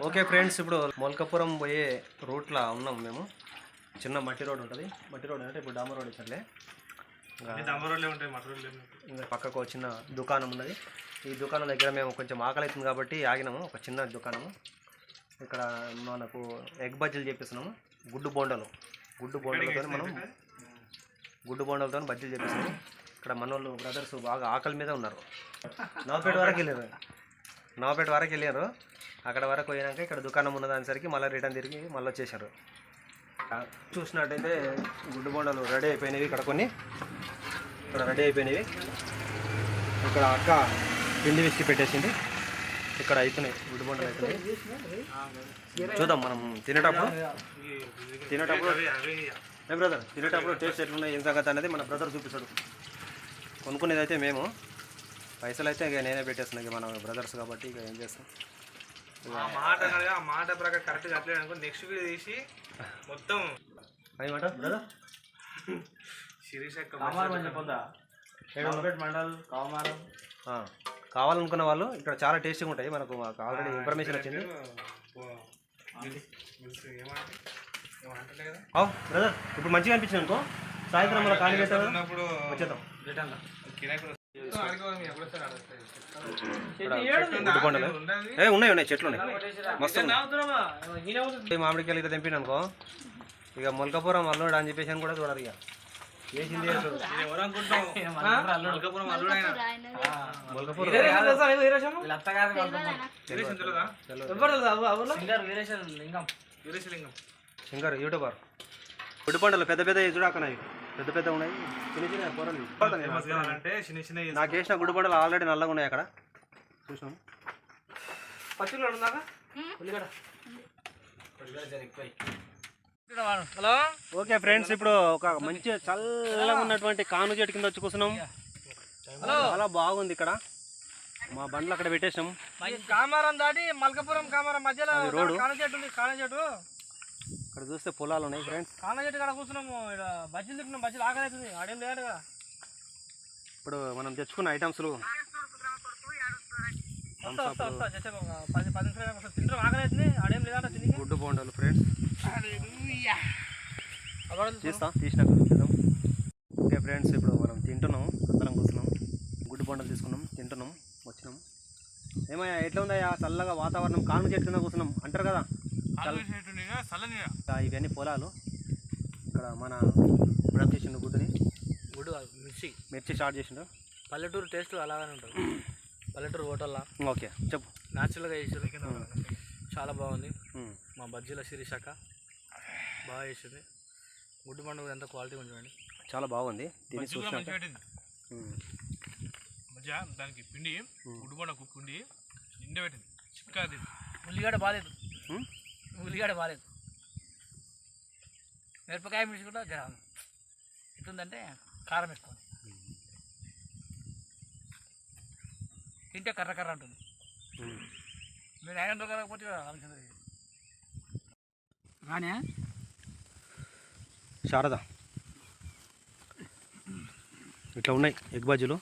Okay friends, ఇప్పుడు మొలకపురం పోయే రూట్లో ఉన్నాం మేము. చిన్న మట్టి రోడ్ ఉంటుంది. మట్టి రోడ్ అంటే ఇప్పుడు డామర్ రోడ్ ఇచ్చలే, ఇంకా పక్కకు చిన్న దుకాణం ఉన్నది. ఈ దుకాణం దగ్గర మేము కొంచెం ఆకలి అవుతుంది కాబట్టి ఆగినాము. ఒక చిన్న దుకాణము. ఇక్కడ మనకు ఎగ్ బజ్జీలు చేపిస్తున్నాము. గుడ్డు బోండాలతో బజ్జీలు చేపిస్తున్నాము. ఇక్కడ మన వాళ్ళు బ్రదర్స్ బాగా ఆకలి మీద ఉన్నారు. నవపేట వరకు వెళ్ళారు. అక్కడ వరకు పోయినాక ఇక్కడ దుకాణం ఉన్నదానిసరికి మళ్ళీ రిటర్న్ తిరిగి మళ్ళీ వచ్చేసారు. చూసినట్టయితే గుడ్డు బొండలు రెడీ అయిపోయినవి. ఇక్కడ రెడీ అయిపోయినవి. ఇక్కడ అక్క పిండి విసికి పెట్టేసింది. ఇక్కడ అవుతున్నాయి గుడ్డు బొండలు అవుతున్నాయి. చూద్దాం మనం తినేటప్పుడు బ్రదర్ తినేటప్పుడు టేస్ట్ ఎట్లున్నాయి ఏం సంగతి అనేది మన బ్రదర్ చూపిస్తాడు. కొనుక్కునేది అయితే మేము, పైసలు అయితే ఇక నేనే పెట్టేస్తున్నాను. ఇక మన బ్రదర్స్ కాబట్టి ఇక ఏం చేస్తాం. మాట ప్రకారం కరెక్ట్గా అట్లేదు. నెక్స్ట్ వీడియో తీసి మొత్తం అదేమాట బ్రదర్ కావాలనుకున్న వాళ్ళు ఇక్కడ చాలా టేస్టీగా ఉంటాయి. మనకు ఆల్రెడీ ఇన్ఫర్మేషన్ వచ్చింది. బ్రదర్ ఇప్పుడు మంచిగా అనిపించింది అనుకో, సాయంత్రం మన ఖాళీ పెట్టినప్పుడు వచ్చేద్దాం. ఉన్నాయి చెట్లు ఉన్నాయి మస్తు. మామిడికాయలు ఇట్లా తెంపిన అనుకో, ఇక మొలకపురం అల్లుడు అని చెప్పేసి అని కూడా చూడరు. ఇక వేసింది శంకర్ యూట్యూబర్. గుడ్డు పంటలు పెద్ద పెద్ద చూడాకనాయి, పెద్ద పెద్ద ఉన్నాయి. చిన్న చిన్న కూరలు నాకు వేసిన గుడ్డు పంటలు ఆల్రెడీ నల్లగా ఉన్నాయి. అక్కడ చూసాం. హలో ఓకే ఫ్రెండ్స్, ఇప్పుడు ఒక మంచి చల్లగా ఉన్నటువంటి కాను చెట్టు కింద వచ్చి కూర్చున్నాం. చాలా బాగుంది. ఇక్కడ మా బండ్లు అక్కడ పెట్టేసాం. కామారం దాటి మల్కపురం కామారం మధ్యలో రోడ్డు చెట్టు ఉంది. కాన చెట్టు ఇక్కడ చూస్తే పొలాలు ఉన్నాయి ఫ్రెండ్స్. కాన చెట్టు ఇక్కడ కూర్చున్నాము. ఇక్కడ బజ్జీలు తింటున్నాం. బజ్జీలు ఆకలి అవుతుంది. ఆడేం లేదు కదా. ఇప్పుడు మనం తెచ్చుకున్న ఐటమ్స్ గుడ్డు బోండాలు ఫ్రెండ్స్ తీసినాక చూద్దాం. ఓకే ఫ్రెండ్స్, ఇప్పుడు మనం తింటున్నాం. అందరం కూర్చున్నాం. గుడ్డు బోండాలు తీసుకున్నాం, తింటున్నాం, వచ్చినాం. ఏమయ్యా ఎట్లా ఉందయ్యా చల్లగా వాతావరణం? కాను చెట్టు కింద కూర్చున్నాం అంటారు కదా. ఇవన్నీ పొలాలు. ఇక్కడ మన ఇప్పుడు చేసిండు గుడ్డుని మిర్చి స్టార్ట్ చేసిండు. పల్లెటూరు టేస్ట్ అలాగే ఉంటుంది. పల్లెటూరు హోటల్లో ఓకే చెప్పు. న్యాచురల్గా చేసారు. చాలా బాగుంది. మా బజ్జీల శిరీషాక బాగా చేసింది. గుడ్డు పండుగ ఎంత క్వాలిటీ ఉంచండి, చాలా బాగుంది. తిని చూసినాక దానికి పిండి గుడ్డు పండుగ పిండి నిండా పెట్టింది. చిక్కాది. ఉల్లిగడ్డ బాగాలేదు. మిరపకాయ మిర్చి కూడా ఎట్లుందంటే కారం ఎక్కువ తింటే కర్ర కర్ర అంటుంది. మీరు ఆయన కాకపోతే కానీ శారద ఇట్లా ఉన్నాయి ఎగ్ బజ్జీలు.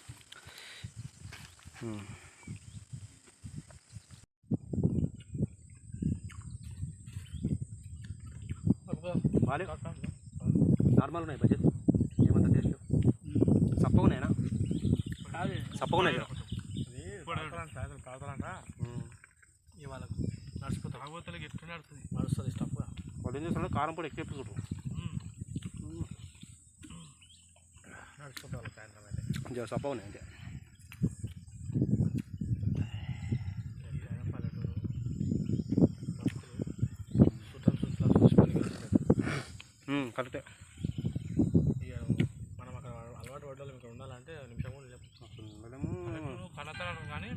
నార్మల్ ఉన్నాయి బజ్జీలు, ఏమంత టేస్ట్ సప్పగా ఉన్నాయనా? సప్పగా ఉన్నాయి కదా. వాళ్ళకు నడిచిపోతారు. ఆగోతలకి ఎట్లా నడుస్తుంది? నడుస్తుంది స్టఫ్గా. వాళ్ళు ఏం చేస్తున్నారు, కారం పొడి ఎక్కువ చూడు నడుచుకుంటారు. సాయంత్రం అయితే సప్పగా ఉన్నాయి అంతే. కరెక్టే. మనం అక్కడ అలవాటు పడ్డాలి. ఇక్కడ ఉండాలంటే నిమిషం కూడా కన్నతలం. కానీ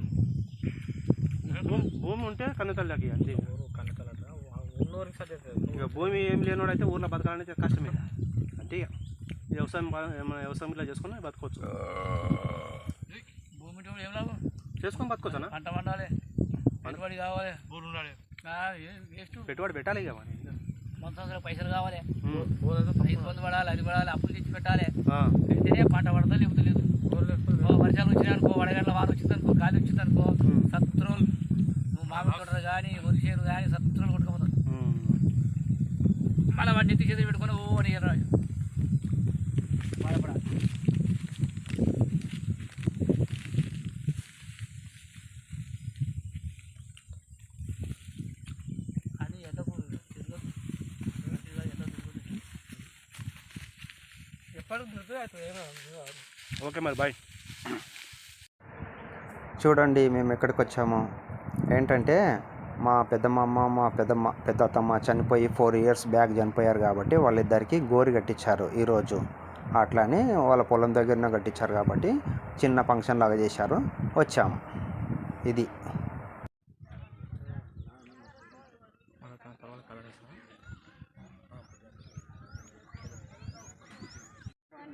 భూమి ఉంటే కన్నతల్లికి అంతే. కన్నతల ఊళ్ళోకి సరి ఇక భూమి ఏం లేనివాడు అయితే ఊళ్ళో బతకాలంటే కష్టమే అంతే. ఇక వ్యవసాయం వ్యవసాయం ఇలా చేసుకుని బతకవచ్చు. భూమి ఏం లాభం? చేసుకొని బతకవచ్చు అన్న. పంట పండాలి, పెట్టుబడి కావాలి, ఊరు ఉండాలి, పెట్టుబడి పెట్టాలి. ఇక మరి మొత్తం పైసలు కావాలి, ఇబ్బంది పడాలి, అది పడాలి, అప్పులు తెచ్చి పెట్టాలి. పెడితేనే పంట పడతా, లేకపోతే లేదు. వర్షాలు వచ్చినాయనుకో, వడగండ్ల వారు వచ్చిందనుకో, గాలి వచ్చిందనుకో, 7 రోజులు నువ్వు మామిడి తోటలు కానీ వరిసేరు కానీ సత్తులు కొట్టుకుపోతాం. మళ్ళీ వాడిని ఎత్తి చేతులు పెట్టుకొని ఓ అని బాధపడాలి. అది ఎండకు ఓకే మరి బాయ్. చూడండి మేము ఎక్కడికి వచ్చాము ఏంటంటే మా పెద్దమ్మ మా పెద్దత్తమ్మ చనిపోయి 4 years బ్యాక్ చనిపోయారు కాబట్టి వాళ్ళిద్దరికి గోరి కట్టించారు ఈరోజు. అట్లానే వాళ్ళ పొలం దగ్గరనే కట్టించారు కాబట్టి చిన్న ఫంక్షన్ లాగా చేశారు, వచ్చాము. ఇది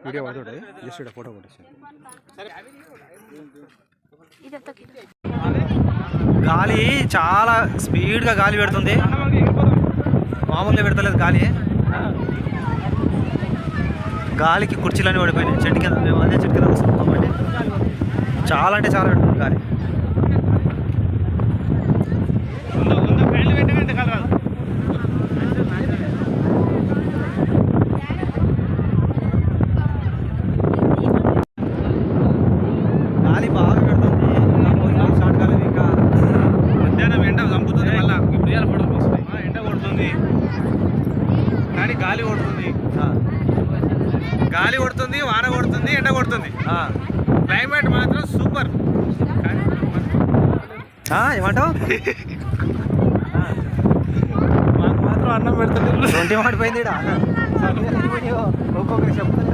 వీడియో పడుతుంటే జస్ట్ ఇక్కడ ఫోటో కొట్టేసాను. గాలి చాలా స్పీడ్గా గాలి పెడుతుంది, మామూలుగా పెడతలేదు గాలి. గాలికి కుర్చీలన్నీ పడిపోయినాయి చెట్టు కింద. మేము అదే చెట్టు కింద వస్తున్నామండి. చాలా అంటే చాలా పెడుతుంది గాలి. గాలి బాగా పెడుతుంది, స్టార్ట్ కాలేదు ఇంకా. మధ్యాహ్నం ఎండ చంపుతుంది, మళ్ళీ ఇప్పుడు ఎండ కొడుతుంది కానీ గాలి కొడుతుంది. గాలి కొడుతుంది, వాన కొడుతుంది, ఎండ కొడుతుంది. క్లైమేట్ మాత్రం సూపర్. ఏమంటావు? మాకు మాత్రం అన్నం పెడుతుంది. 20 మాడిపోయింది. ఒక్కొక్కరు చెప్తాను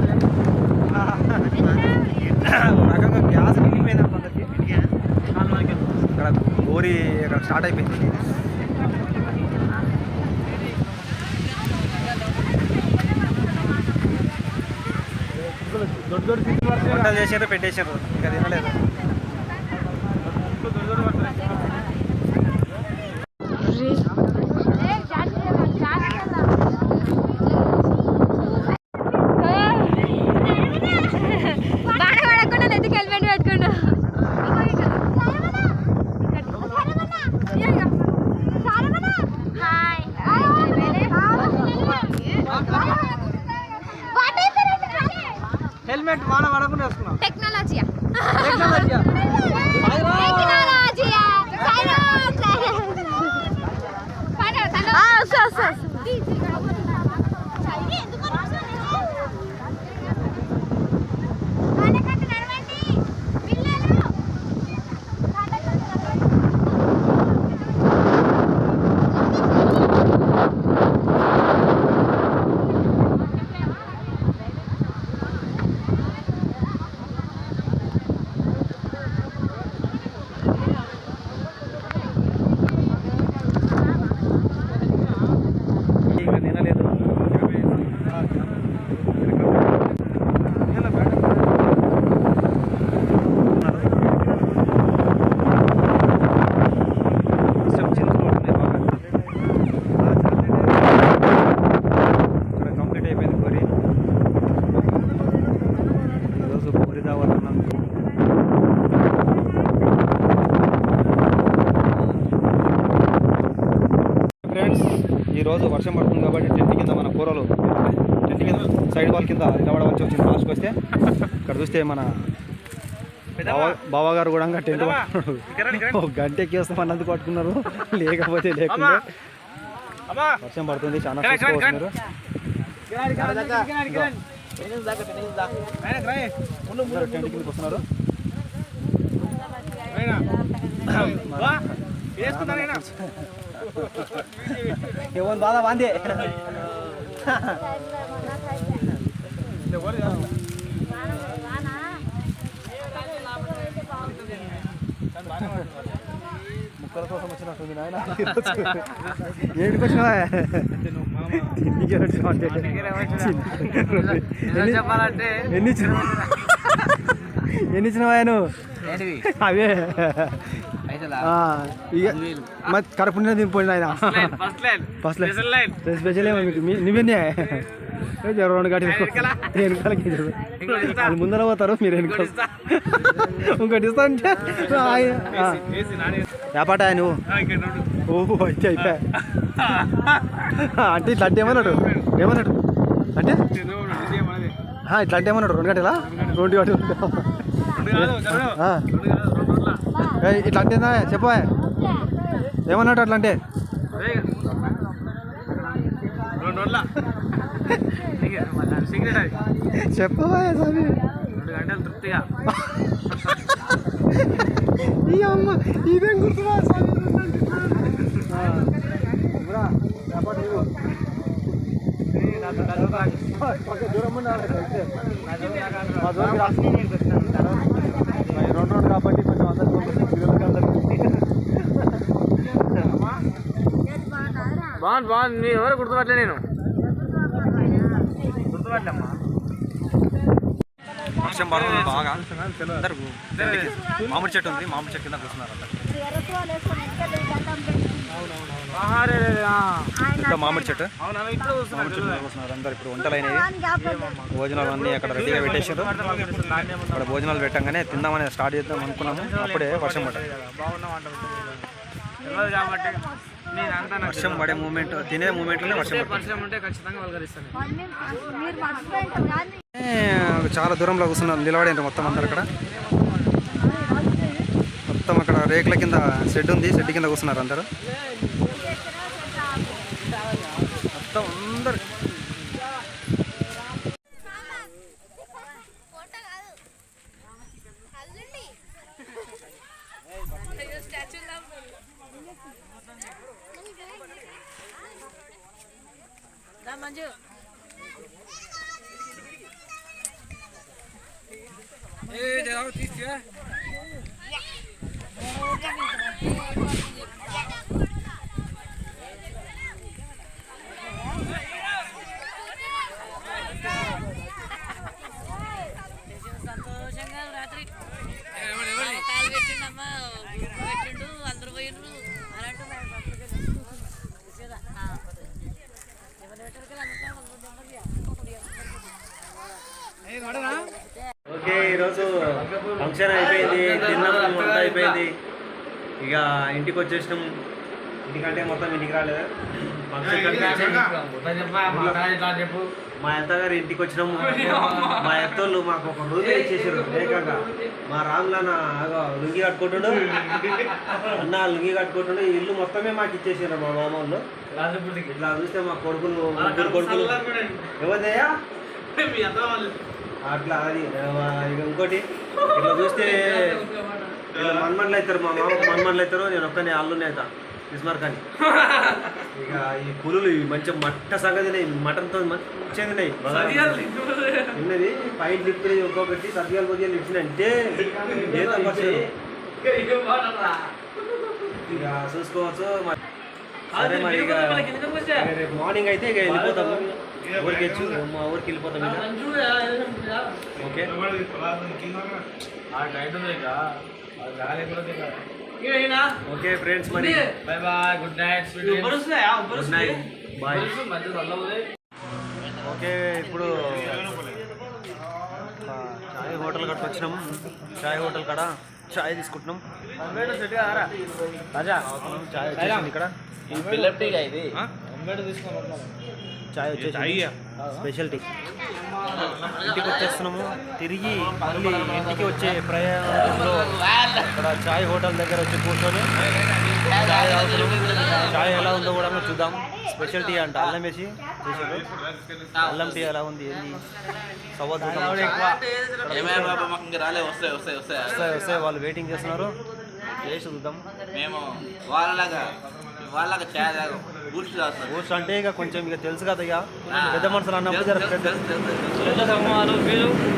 రకంగా గ్యాస్ మిగిలిపోయింది అందరికి. ఇక్కడ గోరి ఇక్కడ స్టార్ట్ అయిపోయింది. వంటలు చేసారు, పెట్టేశారు, ఇంకా తినలేదు. హెల్మెట్ వాన పడకుండా వేసుకున్నాం. టెక్నాలజీ ఈరోజు వర్షం పడుతుంది కాబట్టి టెంట్ కింద మన కూరలు టెంట్ కింద సైడ్ వాల్ కింద నిలబడవలసి వచ్చింది. లాస్ట్కి వస్తే ఇక్కడ చూస్తే మన బావగారు కూడా టెంట్ పట్టుకున్నారు. ఒక గంట ఎక్కేస్తామన్నందుకు పట్టుకున్నారు, లేకపోతే లేకుండా. వర్షం పడుతుంది, చాలా చూసుకోవచ్చు. టెంట్ కిందకి వస్తున్నారు. ఏమో బాధ బాందే ముక్కల కోసం వచ్చినట్టుంది నాయన. ఏడికి వచ్చినావా? ఎన్ని ఇచ్చినవా నువ్వు? అవే మరి కడుపునే తినిపోయింది ఆయన. ఫస్ట్ లైన్ స్పెషల్ ఏమో నువ్వెన్నీ 2 గంటలు వెనకాలకి వాళ్ళు ముందర పోతారు, మీరు వెనకాల ఇంకోటి ఇస్తా అంటే వ్యాపాట నువ్వు ఓహో అయితే అయిపోయా అంటే ఇట్లా అంటే ఏమన్నాడు అంటే ఇట్లా అంటే ఏమన్నాడు 2 గంటలా 2 గంటలు ఇట్లా అంటేనా చెప్పా ఏమన్నాడు అట్లా అంటే చెప్పవా స్వామి 2 గంటలు తృప్తిగా ఈ అమ్మ ఇదేం గుర్తురా స్వామి కాబట్టి కొంచెం బాగుంది మీ ఎవరు గుర్తుపట్టలే నేను గుర్తుపట్టలేమ్మా వర్షం పడుతుంది బాగా అందరూ మామిడి చెట్టు ఉంది మామిడి చెట్టు కింద కూర్చున్నారు ఇక్కడ మామిడి చెట్టు కూర్చున్నారు అందరు ఇప్పుడు వంటలు అయినవి భోజనాలు అన్నీ అక్కడ రెడీగా పెట్టేసారు అక్కడ భోజనాలు పెట్టంగానే తిందామని స్టార్ట్ చేద్దాం అనుకున్నాము అప్పుడే వర్షం పడ్డది వర్షం పడే మూమెంట్ తినే మూమెంట్లోనే వర్షం ఉంటే ఖచ్చితంగా వల్గరిస్తాను చాలా దూరంలో కూర్చున్నారు నిలబడేంటారు మొత్తం అందరు అక్కడ మొత్తం అక్కడ రేకుల కింద షెడ్ ఉంది షెడ్ కింద కూర్చున్నారు అందరు మొత్తం అందరు మంజు సంతోషంగా రాత్రి కాలు పెట్టిండమ్మా పెట్టిండు అందరు పోయిండ్రు అలాంటి ఓకే ఈరోజు ఫంక్షన్ అయిపోయింది తిన్నాము అంతా అయిపోయింది ఇక ఇంటికి వచ్చేసినాం ఇంటికంటే మొత్తం ఇంటికి రాలేదు మా అత్తగారు ఇంటికి వచ్చినాము మా అత్తోళ్ళు మాకు ఒక రోజు ఇచ్చేసారు ఏకంగా మా రాములన్న లుంగి కట్టుకుంటుండు అన్న లుంగి కట్టుకుంటుండు ఇల్లు మొత్తమే మాకు ఇచ్చేసారు మా మామ వాళ్ళు ఇట్లా చూస్తే మా కొడుకులు 3 కొడుకులు ఎవరిదయ్యా అట్లా అది ఇక ఇంకోటి ఇట్లా చూస్తే వీళ్ళు మన్మన్లు అవుతారు మా మామకు మన్మన్లు అవుతారు నేను ఒక్కనే అల్లునే అవుతా ఇస్మార్ ఖాన్ ఇక ఈ పులులు మంచిగా మట్ట సంగతి మటన్తో మంచిగా తిన్నాయి తిన్నది పైన లిప్పినది ఒక్కొక్కటి సద్యాలు పొద్దులు ఇచ్చినంటే ఇక చూసుకోవచ్చు సరే మరి ఇక రేపు మార్నింగ్ అయితే ఇక వెళ్ళిపోతాము ఊరికి వచ్చి మా ఊరికి వెళ్ళిపోతాం ఇక ఓకే ఫ్రెండ్స్ మరి bye bye good night good night bye okay ఇప్పుడు చాయ్ హోటల్ కాడికి వచ్చినాం చాయ్ హోటల్ కాడ చాయ్ తీసుకుంటున్నాం చాయ్ వచ్చేసింది ఇక్కడ చాయ్ వచ్చేసి స్పెషల్ టీ ఇంటికి వచ్చేస్తున్నాము తిరిగి మళ్ళీ ఇంటికి వచ్చే ప్రయాణంలో ఇక్కడ చాయ్ హోటల్ దగ్గర వచ్చి కూర్చొని చాయ్ తాగుతున్నాం చాయ్ ఎలా ఉందో కూడా చూద్దాం స్పెషల్ టీ అంట అల్లం వేసి చేసాడు అల్లం టీ ఎలా ఉంది ఏంది వస్తాయి వాళ్ళు వెయిటింగ్ చేస్తున్నారు టేస్ట్ చూద్దాం మేము వాళ్ళగా చాయ్ తాగం బూస్ట్ అంటే ఇక కొంచెం ఇక తెలుసు కదా ఇక పెద్ద మనుషులు అన్నప్పుడు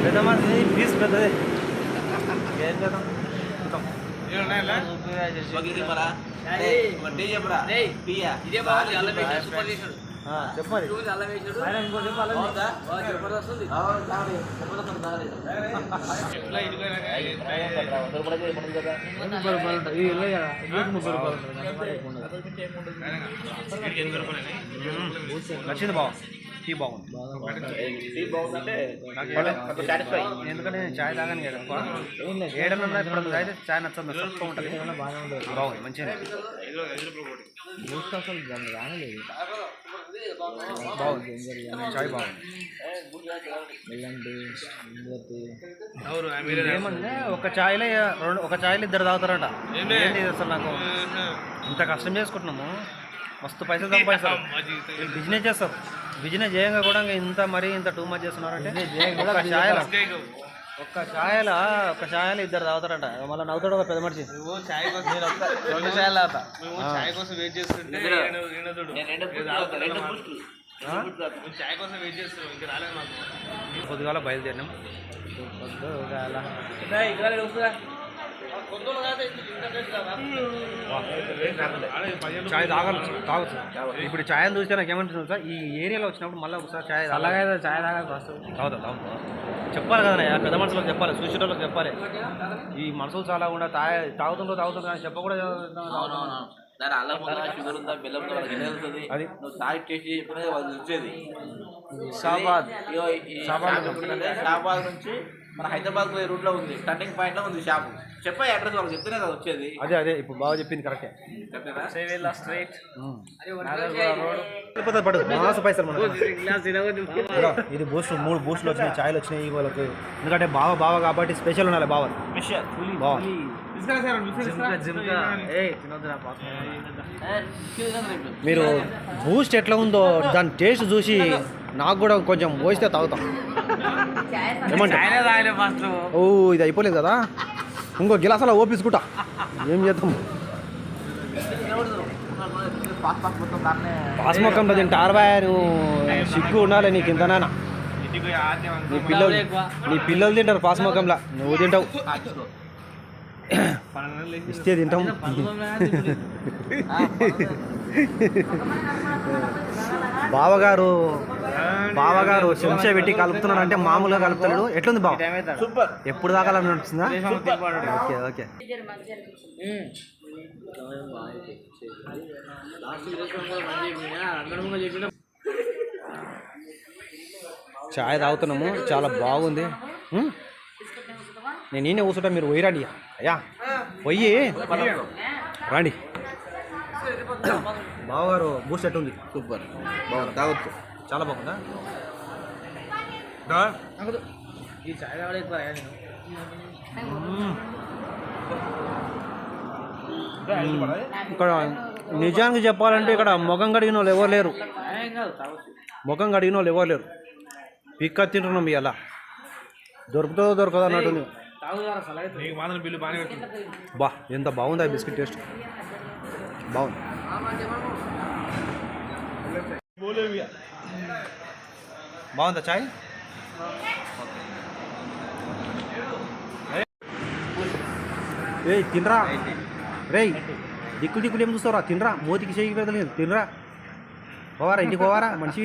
పెద్ద మనిషి పీస్ పెద్దదే ఏం చేద్దాం చెప్పాలి నచ్చింది బావ టీ బాగుంది. ఎందుకంటే నేను చాయ్ తాగాను కదా ఎక్కువ. ఏడన్నా ఇప్పుడు అయితే చాయ్ నచ్చదు, సొప్ప ఉంటుంది. బాగుంది, మంచిగా అసలు దాన్ని రానలేదు. బాగుంది, చాయ్ బాగుంది. ఏమంటే ఒక ఛాయ్లో ఇద్దరు తాగుతారట. ఏంటి అసలు నాకు ఇంత కష్టం చేసుకుంటున్నాము, మస్తు పైసలు సంపాదిస్తారు. బిజినెస్ చేస్తారు, బిజినెస్ చేయంగా కూడా ఇంత మరీ ఇంత టూ మచ్ చేస్తున్నారంటే ఒక్క ఛాయలో ఇద్దరు తాగుతారంట. మళ్ళీ నవ్వుతాడు ఒక పెద్ద మనిషి. చాయ్ కోసం 2 చాయలు తాగుతా. చాయ్ కోసం వెయిట్ చేస్తుంటే చాయ్ కోసం వెయిట్ చేస్తున్నాం, ఇంకా రాలేదు మాకు. పొద్దుగాల బయలుదేరినాం. చాయ్ తాగొచ్చు. ఇప్పుడు చాయ్ చూస్తే నాకు ఏమంటుంది సార్, ఈ ఏరియాలో వచ్చినప్పుడు మళ్ళీ ఒకసారి చాయ్ చాయ్ తాగాలి ఫస్ట్. తాగుతా. చెప్పాలి కదా పెద్ద మనుషులకు చెప్పాలి, చూసేటోళ్ళకి చెప్పాలి. ఈ మనుషులు చాలా కూడా తాగుతుండ్రు కానీ చెప్పకూడదు. దాని అల్లం ఉందా, షుగర్ ఉందా, బెల్లం ఉందా, వాళ్ళకి తెలుస్తుంది. అది నువ్వు తాగి టేస్ట్ చెప్పినది వాళ్ళు వచ్చేది. షాబాద్ షాబాద్ నుంచి మన హైదరాబాద్ పోయే రూట్లో ఉంది, టర్నింగ్ పాయింట్లో ఉంది షాపు. చెప్పే అడ్రస్ వాళ్ళకి చెప్తేనే కదా వచ్చేది. అదే ఇప్పుడు బాగా చెప్పింది కరెక్టే. చెప్తారా స్ట్రైట్ పడు మాస పైసలు ఇది బూస్ట్ 3 బూస్టులు వచ్చినాయి, ఛాయలు వచ్చినాయి వాళ్ళకి. ఎందుకంటే బావ కాబట్టి స్పెషల్ ఉండాలి. బావ మీరు బూస్ట్ ఎట్లా ఉందో దాని టేస్ట్ చూసి నాకు కూడా కొంచెం పోస్తే తాగుతాం. ఏమంటే ఓ ఇది అయిపోలేదు కదా, ఇంకో గిలాసాల ఓపించుకుంటా. ఏం చేద్దాం, పాస్ మొక్కంలో తింటారు బాయ్. నువ్వు సిగ్గు ఉండాలి నీకు ఇంతనా. నీ పిల్లలు తింటారు పాస్ మొక్కంలా, నువ్వు తింటావు. ఇస్తే తింటాం. బావగారు చెంచా పెట్టి కలుపుతున్నాడు అంటే మామూలుగా కలుపుతాడు. ఎట్లుంది బావ? సూపర్. ఎప్పుడు తాగాలని అనిపిస్తుందా? ఓకే చాయ్ తాగుతున్నాము, చాలా బాగుంది. నేను నేనే కూర్చుంటా, మీరు పోయిరండి. అయ్యా పోయి రండి. బావగారు బూస్ట్ ఎట్టుంది? సూపర్ బాగుంది, తాగొచ్చు. చాలా బాగుందా? ఈ చాయ్ తాగడం ఎక్కువ ఇక్కడ నిజానికి చెప్పాలంటే ఇక్కడ ముఖం కడిగిన వాళ్ళు ఎవరు లేరు. పిక్క తింటున్నాం ఇలా. దొరుకుతుందో దొరకదో అన్నట్టుంది. బా ఎంత బాగుంది ఆ బిస్కెట్ టేస్ట్, బాగుంది. బాగుందా చాయ్? తినరా రేయ్, దిక్కులు ఏం చూస్తావురా? తినరా, మోతికి చేయి పెడతలేదు. తినరా, పోవారా ఇంటికి పోవారా మనిషి.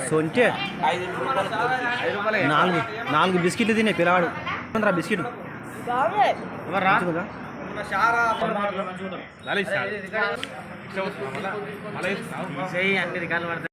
సొంటే 4 బిస్కెట్లు తినే పిల్లవాడు. బిస్కెట్ అన్ని రికార్డులు పడతాయి.